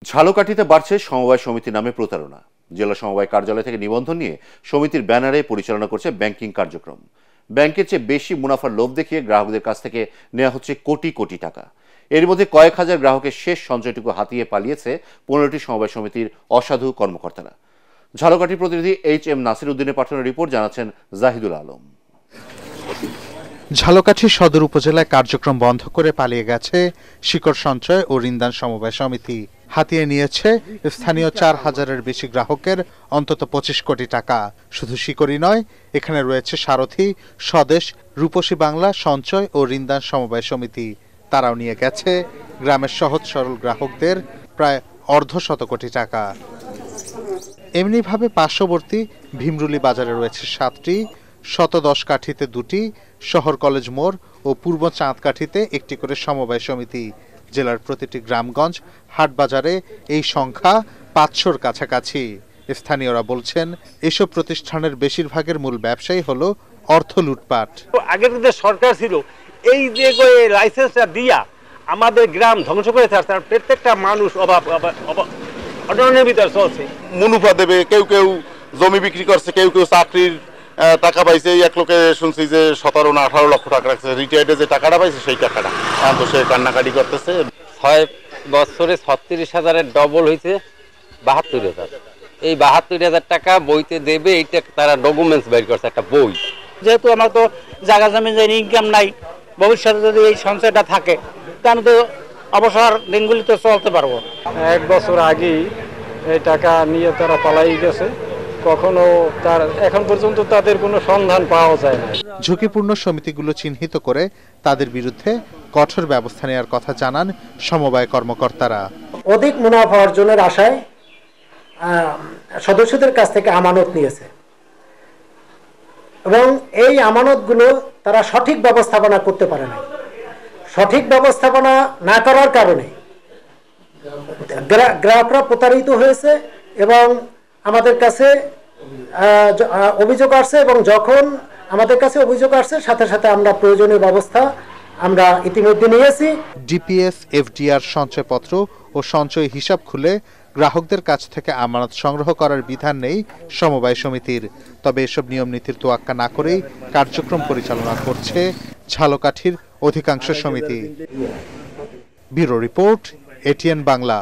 ঝালকাঠিতে বাড়ছে সমবায় সমিতি নামে প্রতারণা। জেলা সমবায় কার্যালয় থেকে নিবন্ধন নিয়ে সমিতির ব্যানারে পরিচালনা করছে ব্যাংকিং কার্যক্রম। ব্যাংকের চেয়ে বেশি মুনাফার লোভ দেখিয়ে গ্রাহকদের কাছ থেকে নেওয়া হচ্ছে কোটি কোটি টাকা। এর মধ্যে কয়েক হাজার গ্রাহকের শেষ সঞ্চয়টুকু হাতিয়ে পালিয়েছে 15টি সমবায় সমিতির অসাধু কর্মকর্তারা। ঝালকাঠি প্রতিনিধি HM নাসির উদ্দিনের পাঠানো রিপোর্ট জানাচ্ছেন জাহিদুল আলম। ঝালকাঠি সদর উপজেলায় কার্যক্রম বন্ধ করে পালিয়ে গেছে শিকড় সঞ্চয় ও ঋণদান সমবায় সমিতি। হাতিয়ে নিয়েছে স্থানীয় 4000-এর বেশি গ্রাহকের অন্তত 25 কোটি টাকা। শুধু শিকড়ই নয়, এখানে রয়েছে সারথি, স্বদেশ, রূপসী বাংলা সঞ্চয় ও ঋণদান সমবায় সমিতি। তারাও নিয়ে গেছে গ্রামের সহজ সরল গ্রাহকদের প্রায় 1.25 কোটি টাকা। এমনিভাবে পার্শ্ববর্তী ভীমরুলি বাজারে রয়েছে 7টি, 110 কাঠিতে 2টি, শহর কলেজ মোড় ও পূর্ব চাঁদকাঠিতে 1টি করে সমবায় সমিতি। জেলার প্রতিটি গ্রামগঞ্জ হাট বাজারে এই সংখ্যা 500-র কাছাকাছি। স্থানীয়রা বলছেন, এসব প্রতিষ্ঠানের বেশিরভাগের মূল ব্যবসায়ী হলো অর্থ লুটপাট। আগের যে সরকার ছিল, এই যে লাইসেন্সটা দিয়া আমাদের গ্রাম ধ্বংস করে ছাড়ছে। প্রত্যেকটা মানুষ অনটনের ভিতরে চলছে। মুনাফা দেবে, কেউ কেউ জমি বিক্রি করছে, কেউ কেউ চাকরির টাকা পাইছে। এক লোকে শুনছি যে 17 না 18 লক্ষ টাকা রাখছে, রিটায়ার্ডে যে টাকাটা পাইছে সেই টাকাটা তো সে কান্নাকাটি করতেছে। 6 বছরে 36,000-এর ডবল হয়েছে 72,000। এই 72,000 টাকা বইতে দেবে, এইটা তারা ডকুমেন্টস বের করছে, একটা বই। যেহেতু আমার তো জায়গা জমি ইনকাম নাই, ভবিষ্যতে যদি এই সঞ্চয়টা থাকে তাহলে তো অবসর দিনগুলি তো চলতে পারবো। 1 বছর আগেই এই টাকা নিয়ে তারা পালাই গেছে, কখনো তার এখন পর্যন্ত তাদের কোনো সন্ধান পাওয়া যায় না। ঝুঁকিপূর্ণ সমিতিগুলো চিহ্নিত করে তাদের বিরুদ্ধে কঠোর ব্যবস্থা নেওয়ার কথা জানান সমবায় কর্মকর্তারা। অধিক মুনাফা অর্জনের আশায় সদস্যদের কাছ থেকে আমানত নিয়েছে এবং এই আমানতগুলো তারা সঠিক ব্যবস্থাপনা করতে পারে না। সঠিক ব্যবস্থাপনা না করার কারণে গ্রাহকরা প্রতারিত হয়েছে এবং আমাদের কাছে অভিযোগ আসছে, এবং যখন আমাদের কাছে অভিযোগ আসছে সাথে সাথে আমরা প্রয়োজনীয় ব্যবস্থা আমরা ইতিমধ্যে নিয়েছি। ডিপিএস, এফডিআর সঞ্চয়পত্র ও সঞ্চয় হিসাব খুলে গ্রাহকদের কাছ থেকে আমানত সংগ্রহ করার বিধান নেই সমবায় সমিতির। তবে এসব নিয়ম নীতির তোয়াক্কা না করেই কার্যক্রম পরিচালনা করছে ঝালকাঠির অধিকাংশ সমিতি। Bureau report, ATN Bangla.